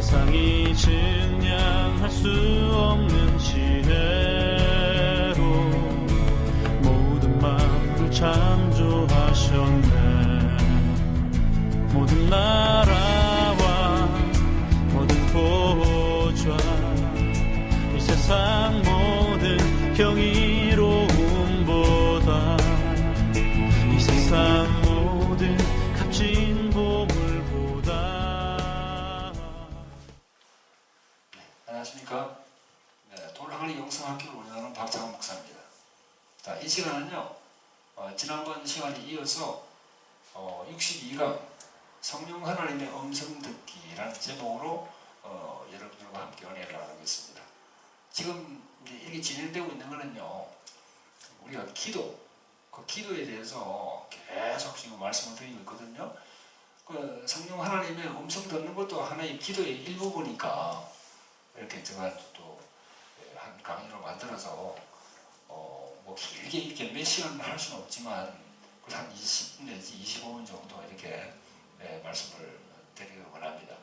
세상이 증량할 수 없는 지혜로 모든 만물 창조하셨네. 모든 나라와 모든 보좌 이 세상 모든 경이로움보다 이 세상 모든 값진 보물보다. 안녕하십니까. 돌항아리 영성학교를 운영하는 박장훈 목사입니다. 자, 이 시간은요, 지난번 시간에 이어서 62강 성령 하나님의 음성 듣기라는 제목으로 여러분들과 함께 은혜를 나누겠습니다. 지금 이제 이렇게 진행되고 있는 거는요, 우리가 기도, 그 기도에 대해서 계속 지금 말씀을 드리고 있거든요. 그 성령 하나님의 음성 듣는 것도 하나의 기도의 일부분이니까 이렇게 제가 또 한 강의로 만들어서 뭐 길게 이렇게 몇 시간 할 수는 없지만 한 20분 내지 25분 정도 이렇게 말씀을 드리길 원합니다.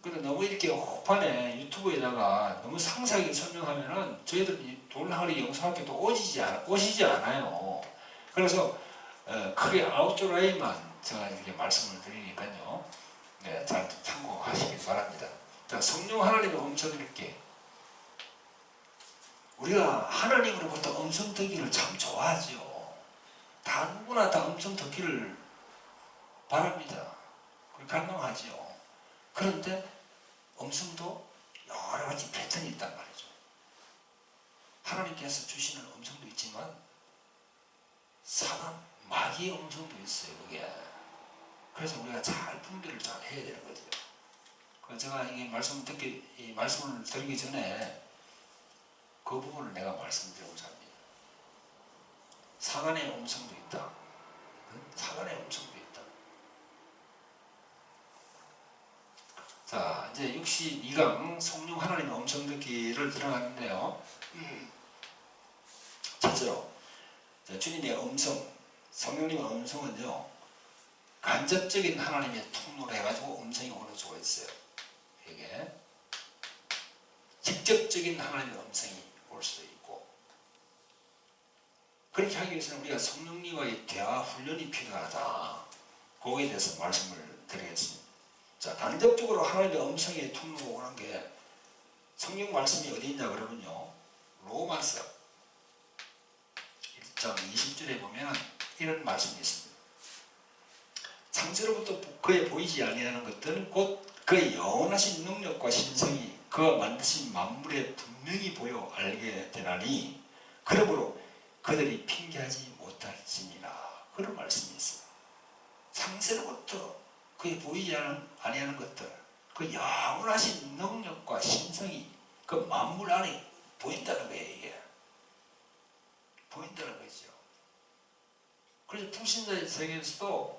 근데 너무 이렇게 혹판에 유튜브에다가 너무 상세하게 설명하면은 저희들 돌항아리 영성학교도 오시지 않아요. 그래서 크게 아웃라인만 제가 이렇게 말씀을 드리니까요. 잘 참고하시기 바랍니다. 자, 성령 하나님의 음성 듣기. 우리가 하나님으로부터 음성 듣기를 참 좋아하죠. 다 누구나 다 음성 듣기를 바랍니다. 갈망하죠. 그런데 음성도 여러 가지 패턴이 있단 말이죠. 하나님께서 주시는 음성도 있지만 사람, 마귀의 음성도 있어요. 그게. 그래서 우리가 잘 분별을 잘 해야 되는 거죠. 제가 이 말씀을 드리기 전에 그 부분을 내가 말씀드리고자 합니다. 사단의 음성도 있다. 사단의 음성도 있다. 자, 이제 62강 성령 하나님의 음성 듣기를 들어가는데요. 첫째로 주님의 음성, 성령님의 음성은요, 간접적인 하나님의 통로로 해가지고 음성이 오는 수가 있어요. 이게 직접적인 하나님의 음성이 올 수도 있고, 그렇게 하기 위해서는 우리가 성령님과의 대화 훈련이 필요하다. 거기에 대해서 말씀을 드리겠습니다. 자, 간접적으로 하나님의 음성의 통로가 오는 게 성령 말씀이 어디 있냐 그러면요, 로마서 1장 20절에 보면 이런 말씀이 있습니다. 창세로부터 그에 보이지 아니하는 것들은 곧 그의 영원하신 능력과 신성이 그가 만드신 만물에 분명히 보여 알게 되나니 그러므로 그들이 핑계하지 못할지니라. 그런 말씀이 있어요. 창세로부터 그에 보이지 아니하는 것들, 그 영원하신 능력과 신성이 그 만물 안에 보인다는 거예요. 이게 보인다는 거죠. 그래서 불신자의 세계에서도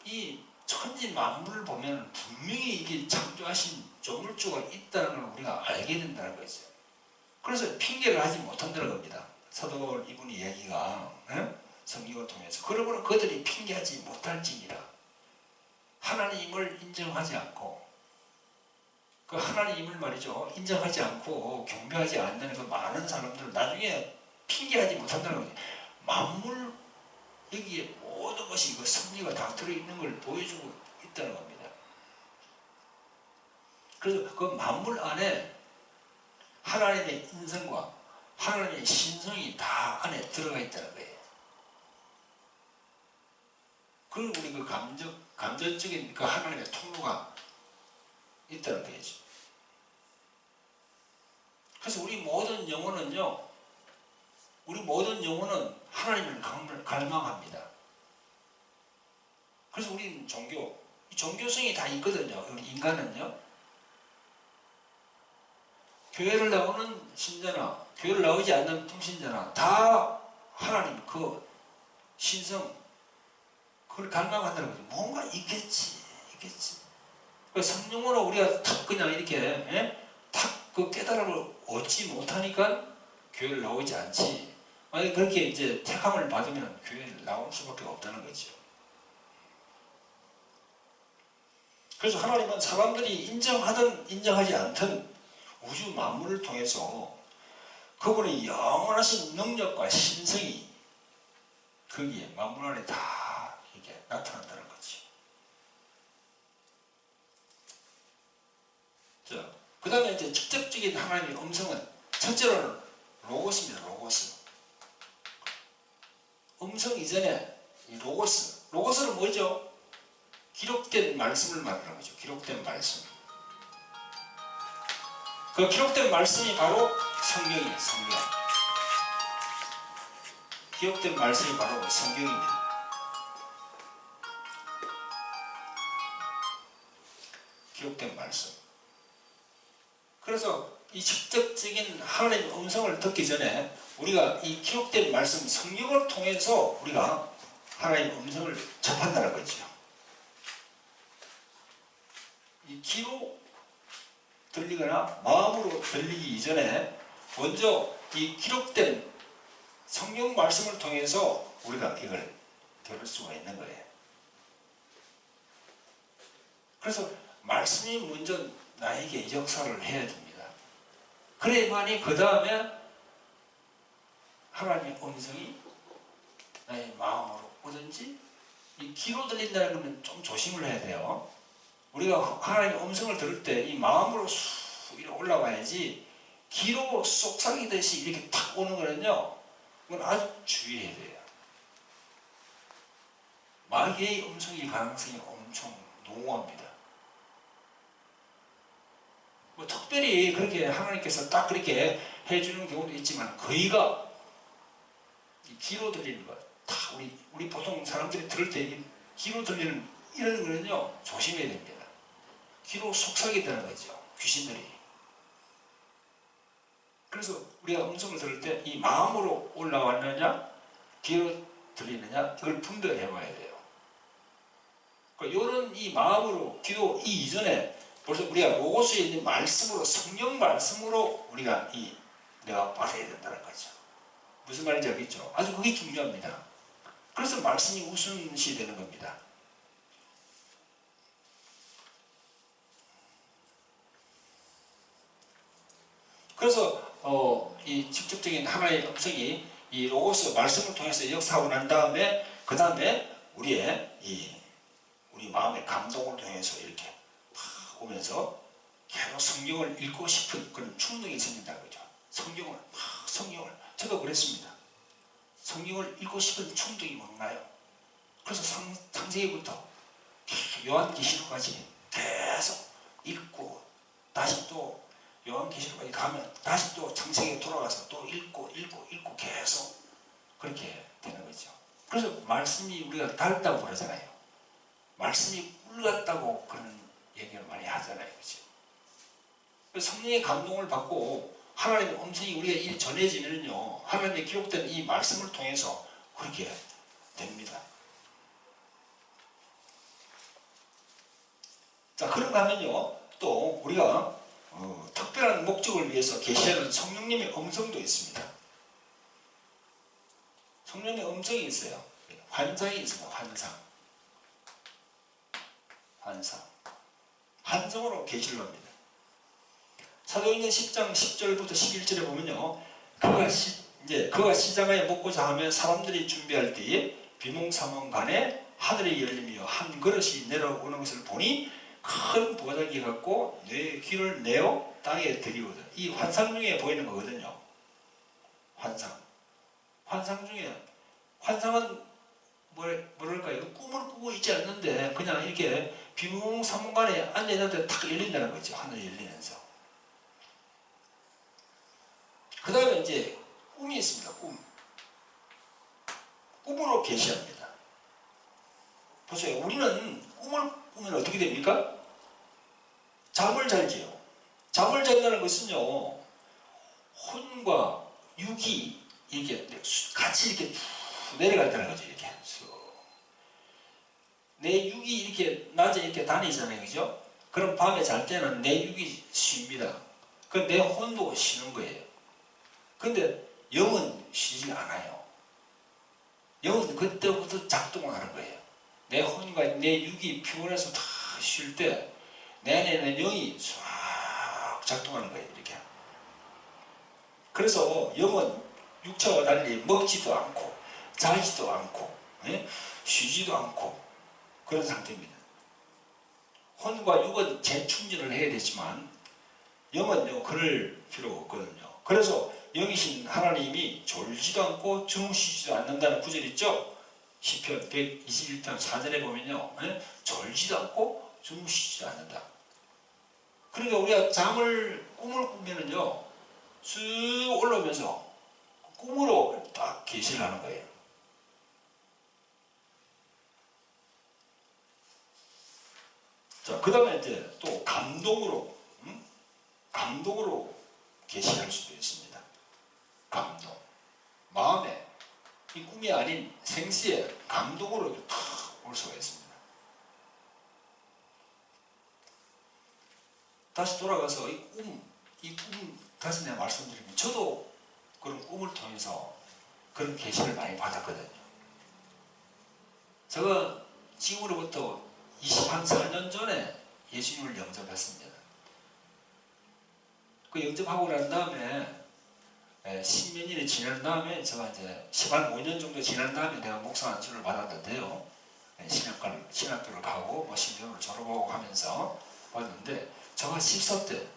이 천지 만물을 보면 분명히 이게 창조하신 조물주가 있다는 걸 우리가 알게 된다는 거죠. 그래서 핑계를 하지 못한다는 겁니다. 사도 바울 이분의 얘기가 성경을 통해서 그러므로 그들이 핑계하지 못할지니라. 하나님을 인정하지 않고 그 하나님을 말이죠, 인정하지 않고 경배하지 않는 그 많은 사람들을 나중에 핑계하지 못한다는 거죠. 만물 여기에 모든 것이 그 섭리가 다 들어있는 걸 보여주고 있다는 겁니다. 그래서 그 만물 안에 하나님의 인성과 하나님의 신성이 다 안에 들어가 있다는 거예요. 그리고 우리 그 감정적인 그 하나님의 통로가 있다는 거죠. 그래서 우리 모든 영혼은 하나님을 갈망합니다. 그래서 우리는 종교성이 다 있거든요. 우리 인간은요. 교회를 나오는 신자나 교회를 나오지 않는 불신자나 다 하나님 그 신성 그걸 갈망한다는 거죠. 뭔가 있겠지. 그 성령으로 우리가 탁 그냥 이렇게 탁 그 깨달음을 얻지 못하니까 교회를 나오지 않지. 만약에 그렇게 이제 택함을 받으면 교회를 나올 수밖에 없다는 거죠. 그래서 하나님은 사람들이 인정하든 인정하지 않든 우주 만물을 통해서 그분의 영원하신 능력과 신성이 거기에 만물 안에 다 이렇게 나타난다는 거지. 자, 그 다음에 이제 직접적인 하나님의 음성은 첫째로는 로고스입니다. 로고스. 음성 이전에 이 로고스. 로고스는 뭐죠? 기록된 말씀을 말하는 거죠. 기록된 말씀. 그 기록된 말씀이 바로 성경이에요. 성경. 기록된 말씀이 바로 성경입니다. 기록된 말씀. 그래서 이 직접적인 하나님의 음성을 듣기 전에 우리가 이 기록된 말씀 성경을 통해서 우리가 하나님의 음성을 접한다는 거죠. 이 귀로 들리거나 마음으로 들리기 이전에 먼저 이 기록된 성경 말씀을 통해서 우리가 이걸 들을 수가 있는 거예요. 그래서 말씀이 먼저 나에게 역사를 해야 됩니다. 그래야만이 그 다음에 하나님의 음성이 나의 마음으로 오든지 이 귀로 들린다는 것은 좀 조심을 해야 돼요. 우리가 하나님의 음성을 들을 때 이 마음으로 쑥 이렇게 올라와야지 귀로 쏙삭이듯이 이렇게 탁 오는 거는요, 그건 아주 주의해야 돼요. 마귀의 음성일 가능성이 엄청 농후합니다. 뭐 특별히 그렇게 하나님께서 딱 그렇게 해주는 경우도 있지만 거의가 이 귀로 들리는 것, 다 우리 보통 사람들이 들을 때 귀로 들리는 이런 거는요 조심해야 됩니다. 귀로 속삭이다는 거죠. 귀신들이. 그래서 우리가 음성을 들을 때 이 마음으로 올라왔느냐 귀로 들리느냐 이걸 분별해 봐야 돼요. 그러니까 이런 이 마음으로 귀로 이 이전에 벌써 우리가 로고스에 있는 말씀으로 성령 말씀으로 우리가 내가 받아야 된다는 거죠. 무슨 말인지 알겠죠? 아주 그게 중요합니다. 그래서 말씀이 우선시 되는 겁니다. 그래서 이 직접적인 하나의 음성이 이 로고스 말씀을 통해서 역사하고 난 다음에 그 다음에 우리 마음의 감동을 통해서 이렇게 팍 오면서 계속 성경을 읽고 싶은 그런 충동이 생긴다는 거죠. 성경을 저도 그랬습니다. 성경을 읽고 싶은 충동이 뭔가요? 그래서 창세기부터 요한계시록까지 계속 읽고 다시 또 요한계시록까지 가면 다시 또 창세기에 돌아가서 또 읽고 계속 그렇게 되는 거죠. 그래서 말씀이 우리가 닳다고 그러잖아요. 말씀이 물 같다고 그런 얘기를 많이 하잖아요. 그죠? 성령의 감동을 받고 하나님의 음성이 우리가 전해지면요 하나님의 기록된 이 말씀을 통해서 그렇게 됩니다. 자, 그런가 하면요 또 우리가 특별한 목적을 위해서 계시하는 성령님의 음성도 있습니다. 성령의 음성이 있어요. 환상이 있습니다. 환상으로 계시를 합니다. 사도행전 10장 10절부터 11절에 보면요 그가 시장에 먹고자 하며 사람들이 준비할 때에 비몽사몽간에 하늘이 열리며 한 그릇이 내려오는 것을 보니 큰 보자기 갖고 내 귀를 내어 땅에 들이거든. 이 환상 중에 보이는 거거든요. 환상 중에 환상은 뭐랄까요? 꿈을 꾸고 있지 않는데 그냥 이렇게 비몽사몽간에 앉아있는데 탁 열린다는 거죠. 하늘이 열리면서. 그 다음에 이제 꿈이 있습니다. 꿈으로 계시합니다. 보세요. 우리는 꿈을 꾸면 어떻게 됩니까? 잠을 잘지요. 잠을 잔다는 것은요 혼과 육이 이렇게 같이 이렇게 내려간다는 거죠. 이렇게 내 육이 이렇게 낮에 이렇게 다니잖아요. 그죠? 그럼 밤에 잘 때는 내 육이 쉽니다. 그럼 내 혼도 쉬는 거예요. 근데 영은 쉬지 않아요. 영은 그때부터 작동을 하는 거예요. 내 혼과 내 육이 피곤해서 다 쉴 때 내내는 영이 싹 작동하는 거예요. 이렇게. 그래서 영은 육체와 달리 먹지도 않고 자지도 않고 쉬지도 않고 그런 상태입니다. 혼과 육은 재충전을 해야 되지만 영은요 그럴 필요가 없거든요. 그래서 영이신 하나님이 졸지도 않고 주무시지도 않는다는 구절 있죠? 시편 121편 4절에 보면요 졸지도 않고 주무시지도 않는다. 그러니까 우리가 꿈을 꾸면은요 쑥 올라오면서 꿈으로 딱 계시를 하는 거예요. 자, 그 다음에 이제 또 감동으로 계시할 수도 있습니다. 감동. 마음에 이 꿈이 아닌 생시에 감동으로 탁 올 수가 있습니다. 다시 돌아가서 이 꿈 다시 내가 말씀드리면 저도 그런 꿈을 통해서 그런 계시를 많이 받았거든요. 제가 지금으로부터 24년 전에 예수님을 영접했습니다. 그 영접하고 난 다음에 10몇 년이 지난 다음에 제가 이제 15년 정도 지난 다음에 내가 목사 안수를 받았는데요. 신학교를 가고 뭐 신경을 졸업하고 하면서 받았는데 제가 10살 때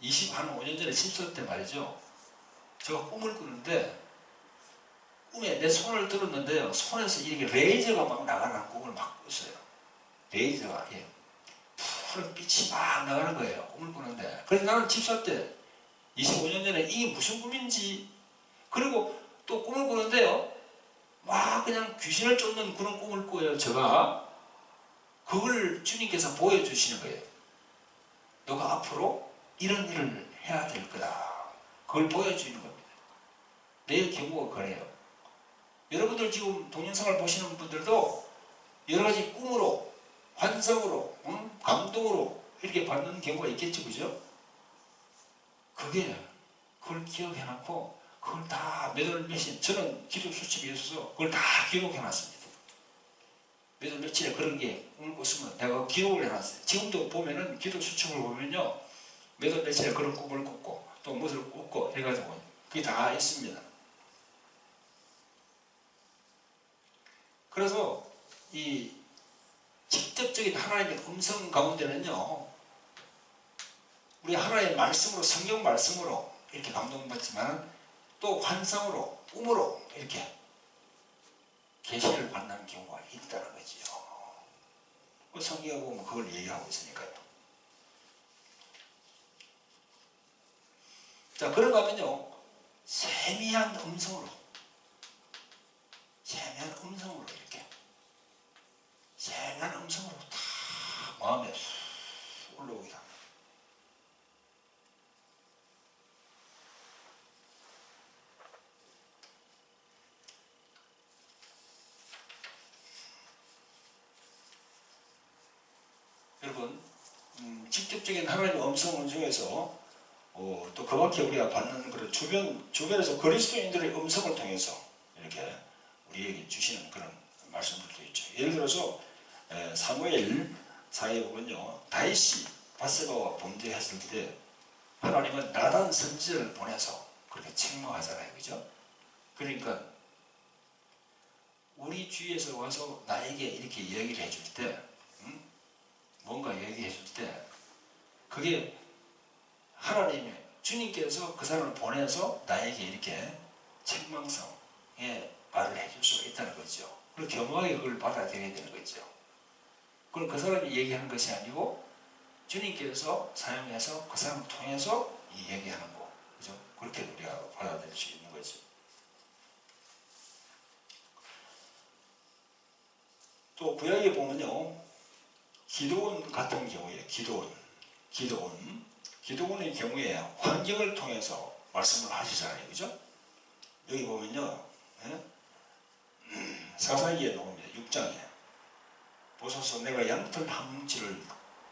25년 전에 10살 때 말이죠. 제가 꿈을 꾸는데 꿈에 내 손을 들었는데요. 손에서 이렇게 레이저가 막 나가는 꿈을 막 꿨어요. 레이저가 푸른 빛이 막 나가는 거예요. 꿈을 꾸는데. 그래서 나는 10살 때 25년 전에 이게 무슨 꿈인지 그리고 또 꿈을 꾸는데요. 막 그냥 귀신을 쫓는 그런 꿈을 꿔요. 제가 그걸 주님께서 보여주시는 거예요. 너가 앞으로 이런 일을 해야 될 거다. 그걸 보여주는 겁니다. 내 경우가 그래요. 여러분들 지금 동영상을 보시는 분들도 여러 가지 꿈으로 환상으로 감동으로 이렇게 받는 경우가 있겠죠. 그죠? 그걸 기억해놓고 그걸 다 몇 월 며칠 저는 기도 수첩에 있어서 그걸 다 기록해놨습니다. 몇 월 며칠에 그런 게 꿈을 꿨으면 내가 기록을 해놨어요. 지금도 보면은 기도 수첩을 보면요 몇 월 며칠에 그런 꿈을 꿨고 또 무엇을 꿨고 해가지고 그게 다 있습니다. 그래서 이 직접적인 하나님의 음성 가운데는요 우리 하나님의 말씀으로 성경 말씀으로 이렇게 감동받지만 또 환상으로 꿈으로 이렇게 계시를 받는 경우가 있다는 거지요. 그 성경에 보면 그걸 얘기하고 있으니까요. 자, 그런가 하면요 세미한 음성으로 이렇게 세미한 음성으로 다 마음에 쑥 올라오게 합니다. 여러분 직접적인 하나님의 음성을 중에서 또 그 밖에 우리가 받는 그런 주변에서 그리스도인들의 음성을 통해서 이렇게 우리에게 주시는 그런 말씀들도 있죠. 예를 들어서 사무엘 사에 보면요 다윗이 밧세바와 범죄했을 때 하나님은 나단 선지자를 보내서 그렇게 책망하잖아요. 그죠? 그러니까 우리 주위에서 와서 나에게 이렇게 이야기를 해줄 때 뭔가 얘기해 줄 때 그게 하나님의 주님께서 그 사람을 보내서 나에게 이렇게 책망성의 말을 해줄 수가 있다는 거죠. 그리고 겸허하게 그걸 받아들여야 되는 거죠. 그럼 그 사람이 얘기하는 것이 아니고 주님께서 사용해서 그 사람을 통해서 이 얘기하는 거, 그죠? 그렇게 우리가 받아들일 수 있는 거죠. 또 구약에 보면요 기도원 같은 경우에 기도원의 경우에 환경을 통해서 말씀을 하시잖아요. 그죠? 여기 보면요 사사기에 나옵니다. 6장에 보소서 내가 양털 한 뭉치를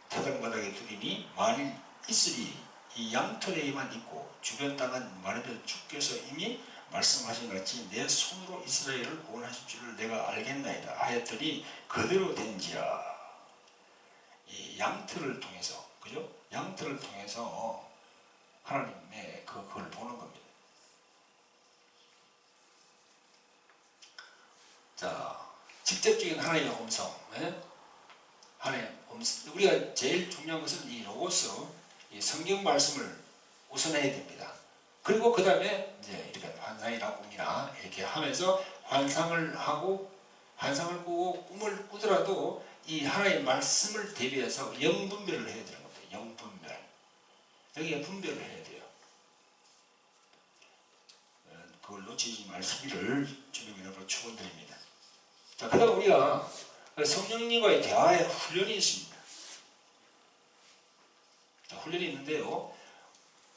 타작바닥에 두리니 만일 있으리 이 양털에만 있고 주변 땅은 말하되 주께서 이미 말씀하신 같이 내 손으로 이스라엘을 구원하실 줄을 내가 알겠나이다 하였더니 그대로 된지라. 이 양틀을 통해서, 그죠? 양틀을 통해서 하나님의 그걸 보는 겁니다. 자, 직접적인 하나님의 음성, 예? 하나님의 음성. 우리가 제일 중요한 것은 이 로고스, 이 성경 말씀을 우선해야 됩니다. 그리고 그 다음에 이제 이렇게 환상이나 꿈이나 이렇게 하면서 환상을 하고, 환상을 꾸고 꿈을 꾸더라도 이 하나님의 말씀을 대비해서 영분별을 해야 되는 겁니다. 영분별. 여기에 분별을 해야 돼요. 그걸 놓치지 마시기를 주님 이름으로 축원드립니다. 자, 그 다음 우리가 성령님과의 대화의 훈련이 있습니다. 자, 훈련이 있는데요.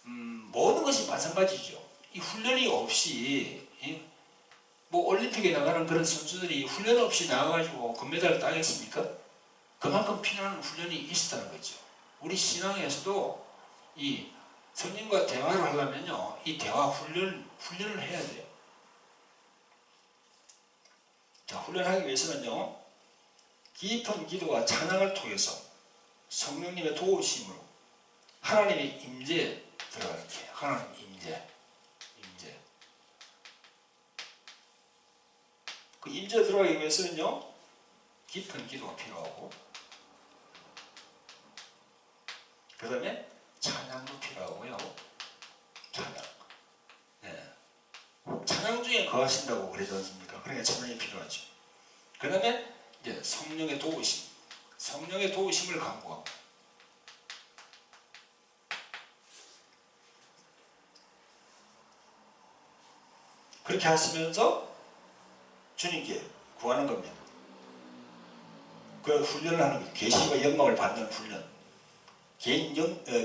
모든 것이 마찬가지죠. 이 훈련이 없이, 뭐 올림픽에 나가는 그런 선수들이 훈련 없이 나가가지고 금메달을 따겠습니까? 그만큼 필요한 훈련이 있었다는 거죠. 우리 신앙에서도 이 성령과 대화를 하려면요, 이 대화 훈련을 해야 돼요. 자, 훈련하기 위해서는요, 깊은 기도와 찬양을 통해서 성령님의 도우심으로 하나님의 임재에 들어갈게. 하나님 임재. 그 임재에 들어가기 위해서는요, 깊은 기도가 필요하고, 그 다음에 찬양도 필요하고요. 찬양. 네. 찬양 중에 거하신다고 그러지 않습니까? 그러니까 찬양이 필요하죠. 그 다음에 이제 성령의 도우심. 성령의 도우심을 강구하고. 그렇게 하시면서 주님께 구하는 겁니다. 그 훈련을 하는 거예요. 계시와 영광을 받는 훈련. 개인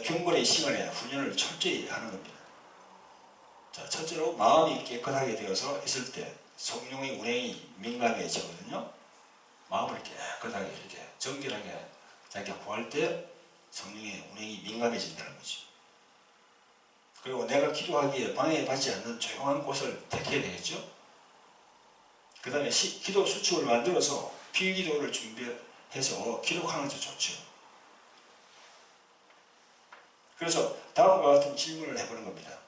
경건의 시간에 훈련을 철저히 하는 겁니다. 자, 첫째로 마음이 깨끗하게 되어서 있을 때 성령의 운행이 민감해지거든요. 마음을 깨끗하게 이렇게 정결하게 자기가 구할 때 성령의 운행이 민감해진다는 거죠. 그리고 내가 기도하기에 방해받지 않는 조용한 곳을 택해야 되겠죠. 그 다음에 기도 수칙을 만들어서 필기도를 준비해서 기록하는 것도 좋죠. 그래서 다음과 같은 질문을 해보는 겁니다.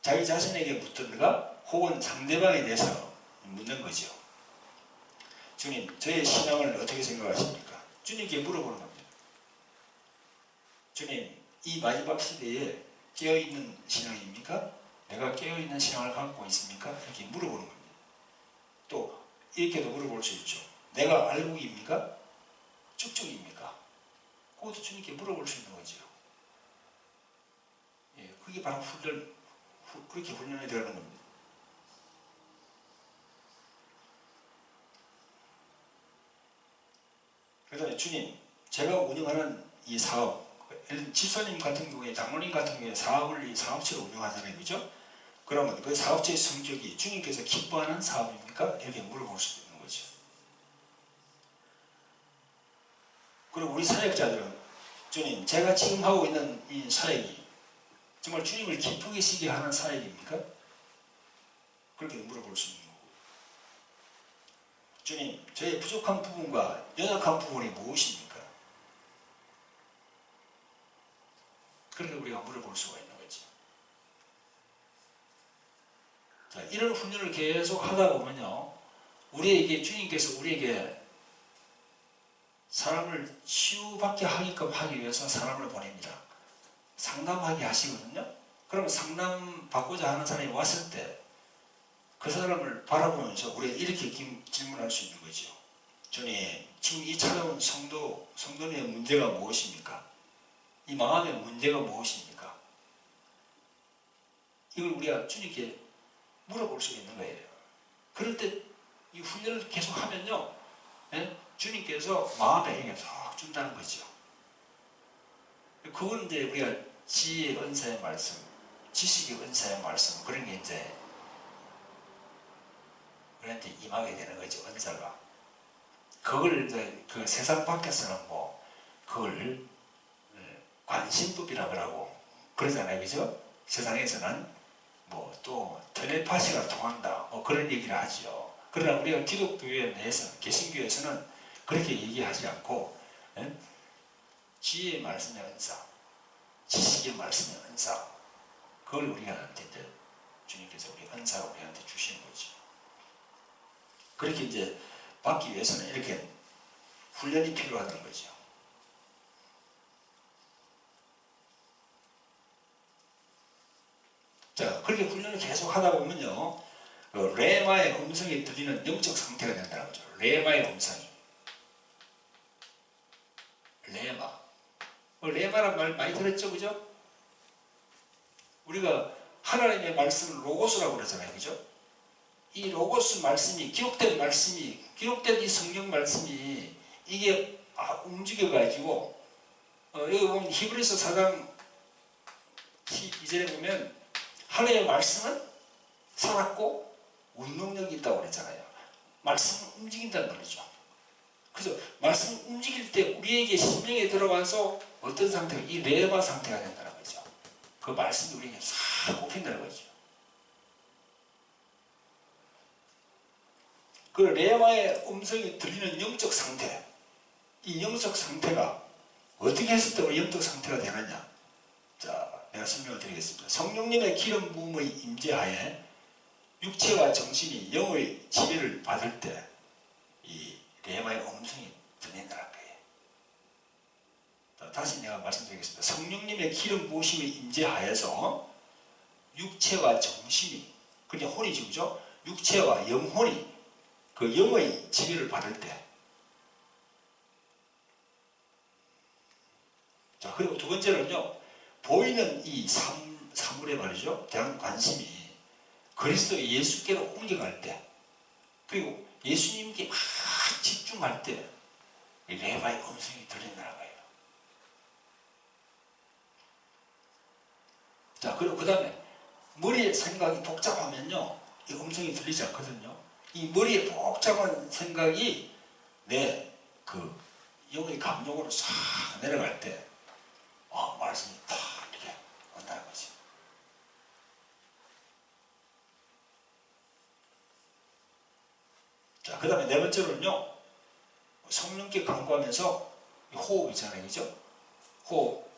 자기 자신에게 묻든가 혹은 상대방에 대해서 묻는 거죠. 주님, 저의 신앙을 어떻게 생각하십니까? 주님께 물어보는 겁니다. 주님, 이 마지막 시대에 깨어있는 신앙입니까? 내가 깨어있는 신앙을 갖고 있습니까? 이렇게 물어보는 겁니다. 또 이렇게도 물어볼 수 있죠. 내가 알국입니까? 축적입니까? 그것도 주님께 물어볼 수 있는 거죠. 예, 그게 바로 그렇게 훈련이 되는 겁니다. 그 다음에 주님, 제가 운영하는 이 사업, 집사님 같은 경우에, 장로님 같은 경우에 사업을, 이 사업체를 운영하잖아요. 그죠? 그러면 그 사업체의 성격이 주님께서 기뻐하는 사업입니까? 이렇게 물어볼 수도 있는 거죠. 그리고 우리 사역자들은, 주님, 제가 지금 하고 있는 이 사역이 정말 주님을 기쁘게 시게 하는 사역입니까? 그렇게 물어볼 수 있는 거고. 주님, 저의 부족한 부분과 연약한 부분이 무엇입니까? 그렇게 우리가 물어볼 수가 있는 거죠. 자, 이런 훈련을 계속 하다 보면요, 주님께서 우리에게 사람을 치유받게 하게끔 하기 위해서 사람을 보냅니다. 상담하게 하시거든요. 그러면 상담받고자 하는 사람이 왔을 때 그 사람을 바라보면서 우리가 이렇게 질문할 수 있는 거죠. 주님, 지금 이 찾아온 성도의 문제가 무엇입니까? 이 마음의 문제가 무엇입니까? 이걸 우리가 주님께 물어볼 수 있는 거예요. 그럴 때 이 훈련을 계속 하면요, 주님께서 마음에 힘을 쏙 준다는 거죠. 그건 이제 우리가 지혜의 은사의 말씀, 지식의 은사의 말씀, 그런 게 이제 우리한테 임하게 되는 거죠, 은사가. 그걸 이제 그 세상 밖에서는 뭐, 그걸 관심법이라 그러고 그러잖아요. 그죠? 세상에서는 뭐 또 텔레파시가 통한다, 뭐 그런 얘기를 하죠. 그러나 우리가 기독교회 내에서, 개신교에서는 그렇게 얘기하지 않고, 지혜의 말씀의 은사, 지식의 말씀의 은사, 그걸 우리한테 이제 주님께서 우리 은사로 우리한테 주시는 거죠. 그렇게 이제 받기 위해서는 이렇게 훈련이 필요하다는 거죠. 자, 그렇게 훈련을 계속 하다 보면요, 레마의 음성이 들리는 영적 상태가 된다는 거죠. 레마의 음성이. 레마. 레마란 말 많이 들었죠, 그죠? 우리가 하나님의 말씀을 로고스라고 그러잖아요, 그죠? 이 로고스 말씀이, 기록된 말씀이, 기록된 이 성경 말씀이 이게 움직여가지고, 여기 보면 히브리서 4장 12절에 보면 하나님의 말씀은 살았고 운동력이 있다고 그랬잖아요. 말씀은 움직인다는 말이죠. 그래서 말씀이 움직일 때 우리에게 심령에 들어가서 어떤 상태가, 이 레마 상태가 된다는 거죠. 그 말씀이 우리에게 싹 꼽힌다는 거죠. 그 레마의 음성이 들리는 영적 상태, 이 영적 상태가 어떻게 했을 때 우리 영적 상태가 되느냐? 자, 내가 설명을 드리겠습니다. 성령님의 기름 부음의 임재하에 육체와 정신이 영의 지배를 받을 때 이 레마의 음성이 들린다는 거예요. 자, 다시 내가 말씀드리겠습니다. 성령님의 기름 부으심의 임재하에서 육체와 정신이, 그냥 혼이지, 그죠? 육체와 영혼이 그 영의 지배를 받을 때. 자, 그리고 두 번째는요, 보이는 이 사물에 말이죠, 대한 관심이 그리스도 예수께로 옮겨갈 때, 그리고 예수님께 막 집중할 때 이 레마의 음성이 들린다는 거예요. 자, 그리고 그 다음에 머리의 생각이 복잡하면요, 이 음성이 들리지 않거든요. 이 머리에 복잡한 생각이 내 그 영의 감정으로 싹 내려갈 때 말씀이 딱 이렇게 온다는 거지. 자, 그 다음에 네 번째로는요, 성령께 간구하면서 호흡 있잖아요, 그죠? 호흡.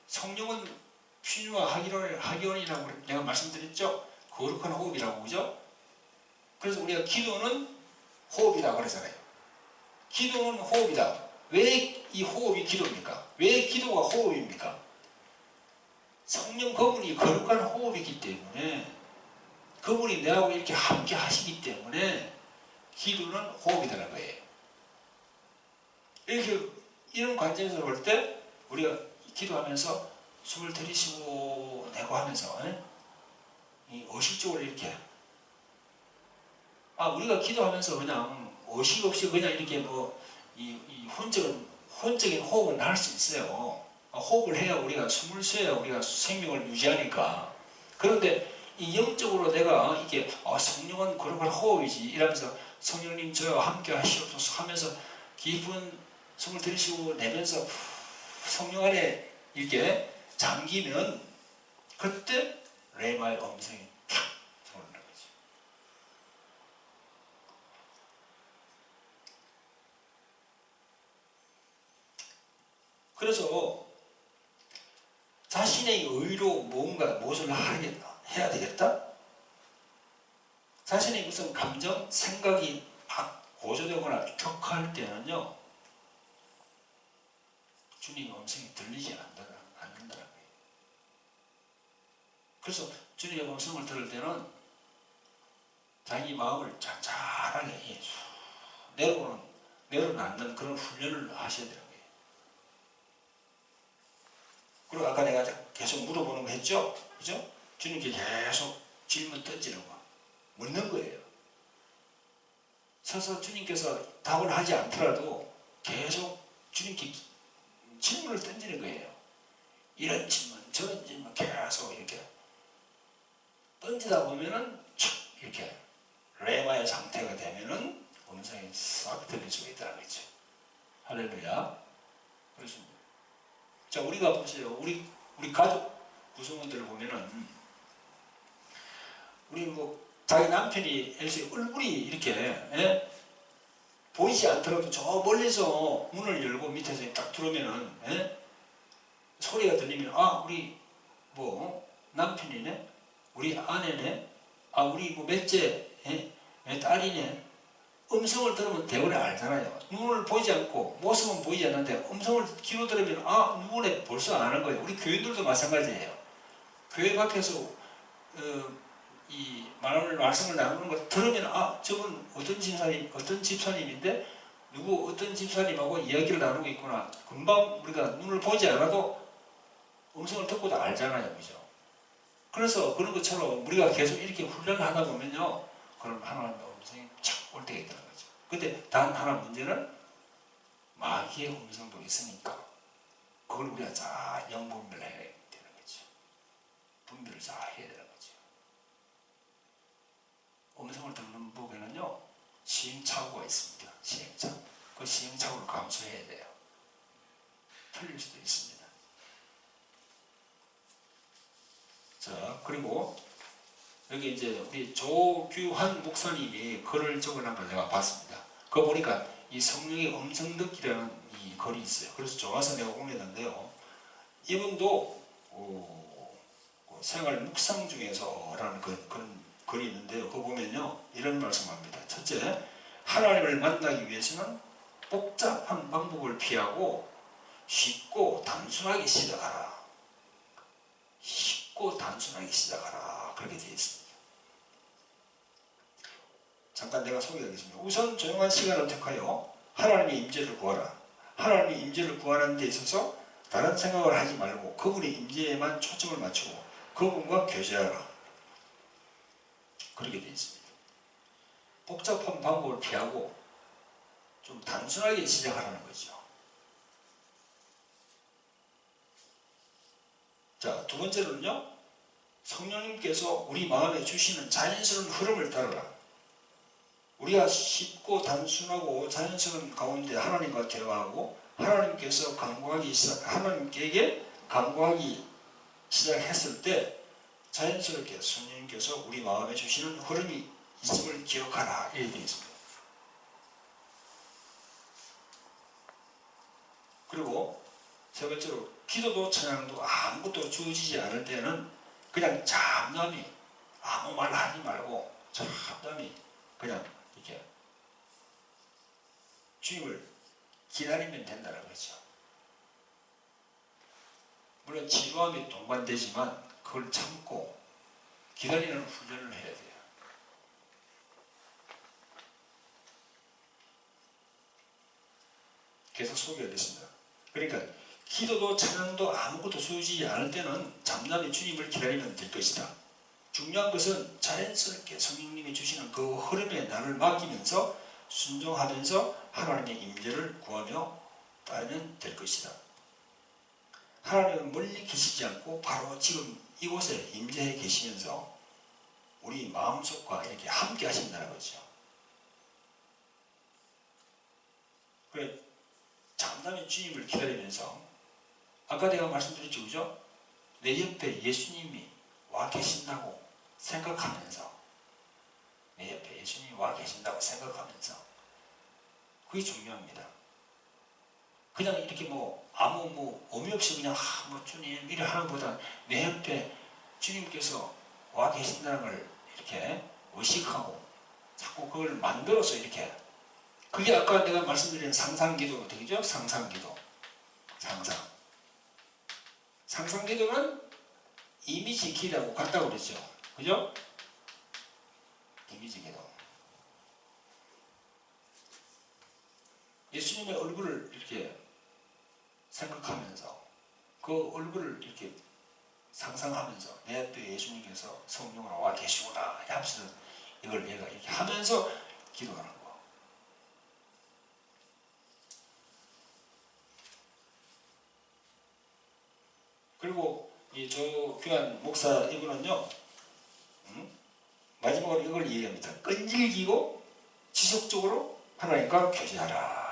성령은 퓨니와 하기원이라고 내가 말씀드렸죠? 거룩한 호흡이라고, 그죠? 그래서 우리가 기도는 호흡이라고 그러잖아요. 기도는 호흡이다. 왜 이 호흡이 기도입니까? 왜 기도가 호흡입니까? 성령 그분이 거룩한 호흡이기 때문에, 그분이 내하고 이렇게 함께 하시기 때문에 기도는 호흡이라는 거예요. 이렇게, 이런 관점에서 볼 때 우리가 기도하면서 숨을 들이쉬고 내고 하면서 이 의식적으로 이렇게, 우리가 기도하면서 그냥 의식 없이 그냥 이렇게 이 혼적인 호흡은 할 수 있어요. 호흡을 해야 우리가 숨을 쉬어야 우리가 생명을 유지하니까. 그런데 이 영적으로 내가 이게 성령은 거룩한 호흡이지 이러면서 성령님 저와 함께 하시옵소서 하면서 깊은 숨을 들이쉬고 내면서 성령 안에 이렇게 잠기면 그때 레마의 음성이 탁 들어오는 거지. 그래서 자신의 의로 무엇을 해야 되겠다? 자신의 무슨 감정, 생각이 막 고조되거나 격할 때는요, 주님의 음성이 들리지 않는다는 거예요. 그래서 주님의 음성을 들을 때는 자기 마음을 잔잔하게 내려놓는 그런 훈련을 하셔야 되는 거예요. 그리고 아까 내가 계속 물어보는 거 했죠? 그죠? 주님께 계속 질문 던지는 거. 묻는 거예요. 서서 주님께서 답을 하지 않더라도 계속 주님께 질문을 던지는 거예요. 이런 질문, 저런 질문 계속 이렇게 던지다 보면은 촥 이렇게 레마의 상태가 되면은 음성이 싹 들릴 수가 있다는 거죠. 할렐루야. 그렇습니다. 자, 우리가 보세요. 우리 가족 구성원들을 보면은 우리 자기 남편이 얼굴이 이렇게 보이지 않더라도 저 멀리서 문을 열고 밑에서 딱 들어오면은 소리가 들리면 아 우리 뭐 남편이네, 우리 아내네, 아 우리 뭐 몇째 딸이네. 음성을 들으면 대부분 알잖아요. 눈을 보지 않고 모습은 보이지 않는데 음성을 귀로 들으면 아 누구네 벌써 아는 거예요. 우리 교인들도 마찬가지예요. 교회 밖에서 이 말씀을 나누는 걸 들으면 아 저분 어떤 집사님, 어떤 집사님인데 누구 어떤 집사님하고 이야기를 나누고 있구나. 금방 우리가 눈을 보지 않아도 음성을 듣고도 알잖아요. 그죠? 그래서 그런 것처럼 우리가 계속 이렇게 훈련을 하다 보면요. 그럼 하나님의 음성이 착 올 때가 있다는 거죠. 근데 단 하나 문제는 마귀의 음성도 있으니까 그걸 우리가 잘 영분별을 해야 되는 거죠. 분별을 잘 해야 되는 거죠. 음성을 듣는 법에는요. 시행착오가 있습니다. 시행착오. 그 시행착오를 감수해야 돼요. 틀릴 수도 있습니다. 자, 그리고 여기 이제 우리 조규환 목사님이 글을 적어놓은 걸 내가 봤습니다. 그거 보니까 이 성령의 음성 듣기라는 이 글이 있어요. 그래서 좋아서 내가 올렸는데요. 이분도 생활 묵상 중에서라는 그런 글이 있는데요. 그거 보면요. 이런 말씀합니다. 첫째, 하나님을 만나기 위해서는 복잡한 방법을 피하고 쉽고 단순하게 시작하라. 쉽고 단순하게 시작하라. 그렇게 되어 있습니다. 잠깐 내가 소개하겠습니다. 우선 조용한 시간을 택하여 하나님의 임재를 구하라. 하나님의 임재를 구하는 데 있어서 다른 생각을 하지 말고 그분의 임재에만 초점을 맞추고 그분과 교제하라. 그렇게 되어 있습니다. 복잡한 방법을 피하고 좀 단순하게 시작하라는 거죠. 자, 두 번째로는요. 성령님께서 우리 마음에 주시는 자연스러운 흐름을 따르라. 우리가 쉽고 단순하고 자연스러운 가운데 하나님과 대화하고 하나님께서 하나님께 간구하기 시작했을 때 자연스럽게 성령님께서 우리 마음에 주시는 흐름이 있음을 기억하라. 이렇게 되어 있습니다. 그리고 세 번째로 기도도 찬양도 아무것도 주어지지 않을 때는 그냥 잠잠히 아무 말 하지 말고 잠잠히 그냥 이렇게 주님을 기다리면 된다는 거죠. 물론 지루함이 동반되지만 그걸 참고 기다리는 훈련을 해야 돼요. 계속 소개하겠습니다. 그러니까 기도도 찬양도 아무것도 주어지지 않을 때는 잠잠히 주님을 기다리면 될 것이다. 중요한 것은 자연스럽게 성령님이 주시는 그 흐름에 나를 맡기면서 순종하면서 하나님의 임재를 구하며 따르면 될 것이다. 하나님은 멀리 계시지 않고 바로 지금 이곳에 임재해 계시면서 우리 마음속과 이렇게 함께 하신다는 거죠. 그래, 잠잠히 주님을 기다리면서 아까 내가 말씀드렸죠, 그죠? 내 옆에 예수님이 와 계신다고 생각하면서 내 옆에 예수님이 와 계신다고 생각하면서 그게 중요합니다. 그냥 이렇게 아무 의미 없이 그냥 주님 이래 하는 것보다 내 옆에 주님께서 와 계신다는 걸 이렇게 의식하고 자꾸 그걸 만들어서 이렇게 그게 아까 내가 말씀드린 상상기도 되겠죠? 상상기도. 상상기도는 이미지 기도하고 같다고 그랬죠. 그죠? 이미지 기도. 예수님의 얼굴을 이렇게 생각하면서 그 얼굴을 이렇게 상상하면서 내 앞에 예수님께서 성령으로 와 계시구나 하면서 이걸 내가 이렇게 하면서 기도하는 거. 그리고 이 조규환 목사 이분은요, 마지막으로 이걸 얘기합니다. 끈질기고 지속적으로 하나님과 교제하라.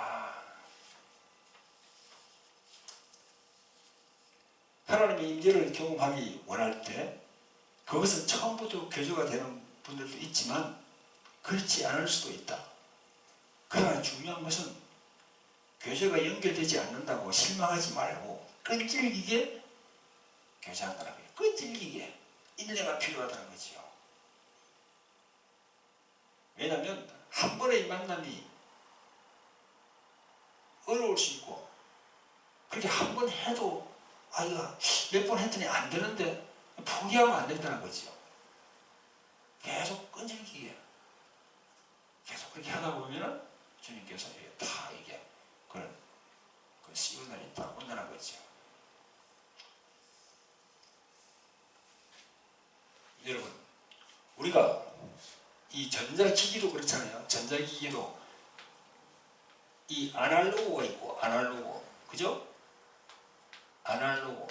하나님의 임재를 경험하기 원할 때 그것은 처음부터 교제가 되는 분들도 있지만 그렇지 않을 수도 있다. 그러나 중요한 것은 교제가 연결되지 않는다고 실망하지 말고 끈질기게 교제한다는 거예요. 끈질기게 인내가 필요하다는 거죠. 왜냐하면 한 번의 만남이 어려울 수 있고, 그렇게 한 번 해도 아이가 몇 번 했더니 안 되는데 포기하면 안 된다는 거죠. 계속 끈질기게 계속 그렇게 하다 보면은 주님께서 다 이게 그런 그 시그널이 딱 온다는 거죠. 여러분, 우리가 이 전자기기도 그렇잖아요. 전자기기도 이 아날로그가 있고 아날로그, 그죠? 아날로그가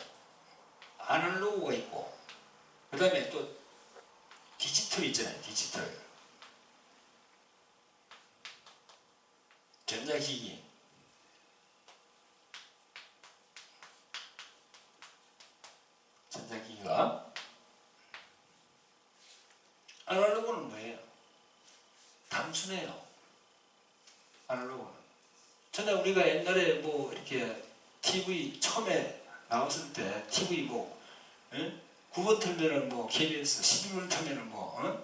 있고, 그 다음에 또 디지털 있잖아요. 디지털 전자기기, 전자기기가 아날로그는 뭐예요? 단순해요. 아날로그는 전에 우리가 옛날에 뭐 이렇게 TV 처음에 나왔을 때 TV 뭐 9번 틀면은 뭐 KBS, 12번 틀면은 뭐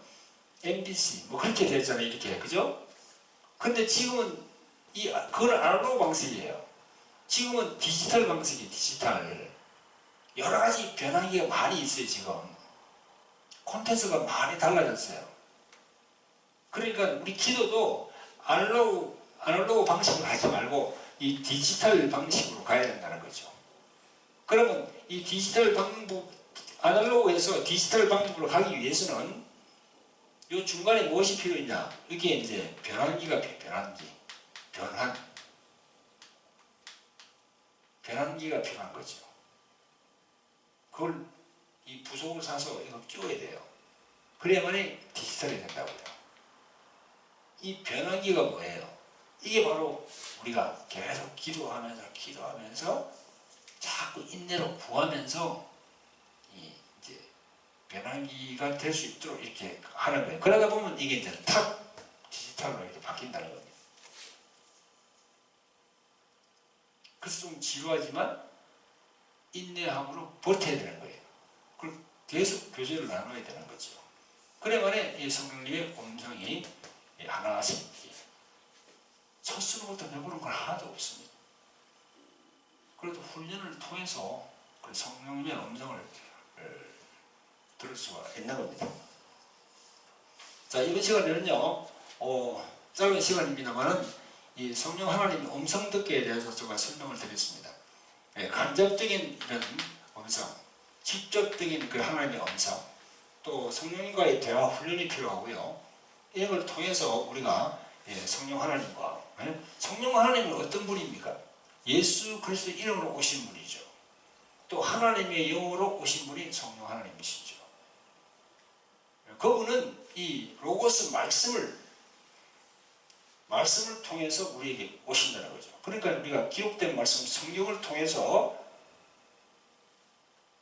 MBC 뭐 그렇게 됐잖아요. 이렇게, 그죠? 근데 지금은 그건 아날로그 방식이에요. 지금은 디지털 방식이에요. 디지털. 여러 가지 변화기가 많이 있어요. 지금 콘텐츠가 많이 달라졌어요. 그러니까 우리 기도도 아날로그 방식으로 하지 말고 이 디지털 방식으로 가야 된다는 거죠. 그러면 이 디지털 방법, 아날로그에서 디지털 방법으로 가기 위해서는 이 중간에 무엇이 필요했냐? 이게 이제 변환기가 변환기가 필요한 거죠. 그걸 이 부속을 사서 이거 끼워야 돼요. 그래야만이 디지털이 된다고요. 이 변환기가 뭐예요? 이게 바로 우리가 계속 기도하면서 자꾸 인내로 구하면서 이제 변환기가 될 수 있도록 이렇게 하는 거예요. 그러다 보면 이게 이제 탁 디지털로 이렇게 바뀐다는 겁니다. 그래서 좀 지루하지만 인내함으로 버텨야 되는 거예요. 그리고 계속 교제를 나눠야 되는 거죠. 그래야만에 이 성령님의 음성이 하나씩 첫 수능부터 내보는 건 하나도 없습니다. 그래도 훈련을 통해서 성령님의 음성을 들을 수가 있는 겁니다. 자, 이번 시간에는요, 짧은 시간입니다만은 이 성령 하나님의 음성 듣기에 대해서 제가 설명을 드렸습니다. 간접적인 이런 음성, 직접적인 그 하나님의 음성, 또 성령님과의 대화 훈련이 필요하고요. 이런 걸 통해서 우리가 성령 하나님과, 성령 하나님은 어떤 분입니까? 예수 그리스도 이름으로 오신 분이죠. 또 하나님의 영으로 오신 분이 성령 하나님이시죠. 그분은 이 로고스 말씀을 통해서 우리에게 오신다는 거죠. 그러니까 우리가 기록된 말씀, 성경을 통해서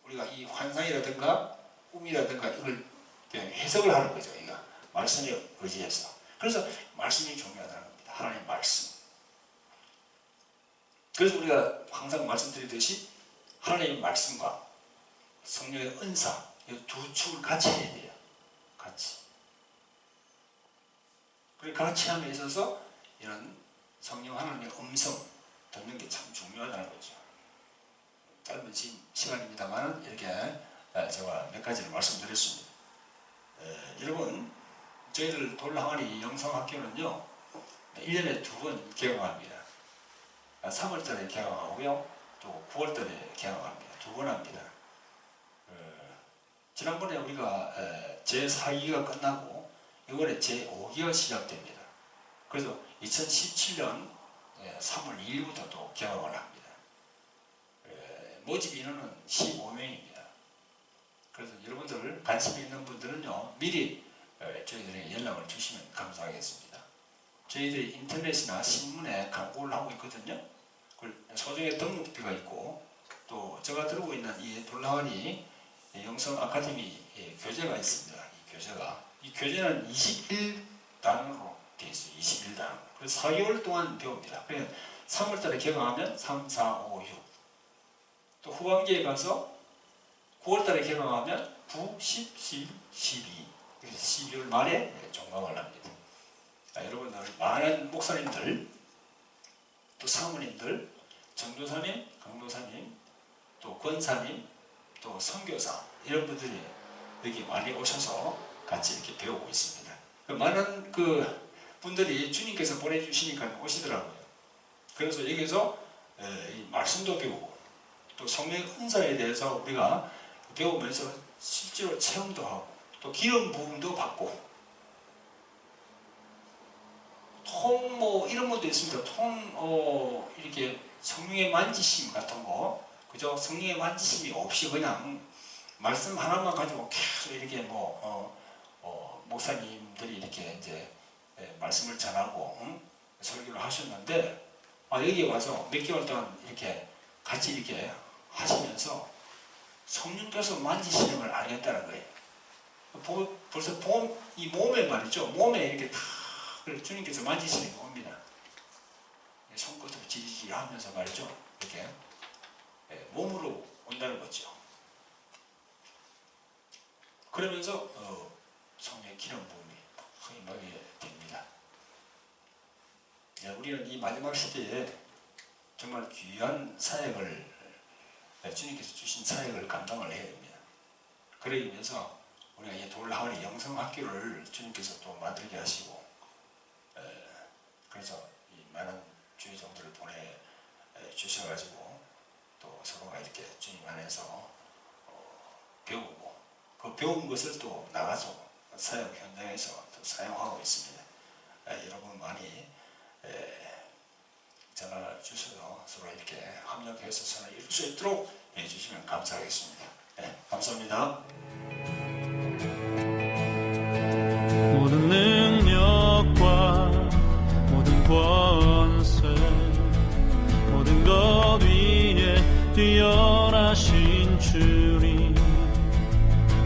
우리가 이 환상이라든가 꿈이라든가 이걸 그냥 해석을 하는 거죠. 이거 말씀에 의지해서. 그래서 말씀이 중요하다는 겁니다. 하나님의 말씀. 그래서 우리가 항상 말씀드리듯이 하나님의 말씀과 성령의 은사, 이 두 축을 같이 해야 돼요. 같이. 그리고 같이 함에 있어서 이런 성령 하나님의 음성 듣는 게 참 중요하다는 거죠. 짧은 시간입니다만 이렇게 제가 몇 가지를 말씀드렸습니다. 여러분, 저희들 돌항아리 영성학교는요 1년에 2번 개강합니다. 3월달에 개강하고요, 또 9월달에 개강합니다. 2번 합니다. 지난번에 우리가 제4기가 끝나고 이번에 제5기가 시작됩니다. 그래서 2017년 3월 2일부터 또 개강을 합니다. 모집 인원은 15명입니다. 그래서 여러분들 관심 있는 분들은요 미리 저희들에게 연락을 주시면 감사하겠습니다. 저희들이 인터넷이나 신문에 광고를 하고 있거든요. 소정의 등록비가 있고, 또 제가 들고 있는 이 돌항아리 영성 아카데미 교재가 있습니다. 이 교재는 21단으로 되어 있어요. 21단. 그래서 4개월 동안 배웁니다. 그래서 3월달에 개강하면 3, 4, 5, 6. 또 후반기에 가서 9월달에 개강하면 9, 10, 11, 12 그래서 12월 말에 종강을 합니다. 여러분들 많은 목사님들 또 사모님들 전도사님, 강도사님 또 권사님 또 선교사 이런 분들이 여기 많이 오셔서 같이 이렇게 배우고 있습니다. 많은 그 분들이 주님께서 보내주시니까 오시더라고요. 그래서 여기서 이 말씀도 배우고 또 성령 은사에 대해서 우리가 배우면서 실제로 체험도 하고 또 기름 부음도 받고 통 뭐 이런 것도 있습니다. 통 이렇게 성령의 만지심 같은 거 그죠? 성령의 만지심이 없이 그냥 말씀 하나만 가지고 계속 이렇게 목사님들이 이렇게 이제 말씀을 전하고 설교를 하셨는데 여기 와서 몇 개월 동안 이렇게 같이 이렇게 하시면서 성령께서 만지시는 걸 알겠다는 거예요. 벌써 이 몸에 말이죠. 몸에 이렇게 다 주님께서 만지시는 게 옵니다. 손끝으로 지지지 하면서 말이죠. 이렇게 몸으로 온다는 거죠. 그러면서 성령의 기름 부음이 임하게 됩니다. 우리는 이 마지막 시대에 정말 귀한 사역을 주님께서 주신 사역을 감당을 해야 됩니다. 그러기 위해서 우리가 이 돌하원의 영성학교를 주님께서 또 만들게 하시고 그래서 이 많은 주의종들을 보내주셔가지고 또 서로가 이렇게 주님 안에서 배우고 그 배운 것을 또 나가서 사역 현장에서 또 사용하고 있습니다. 여러분 많이 전화 주셔서 서로 이렇게 합력해서 전화 이룰 수 있도록 해주시면 감사하겠습니다. 감사합니다. 모든 능력과 모든 권세 모든 것 위에 뛰어나신 주님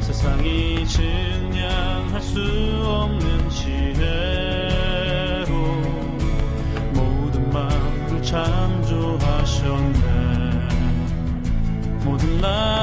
세상이 증량할 수 없는 지혜로 모든 만물 창조하셨네 모든 나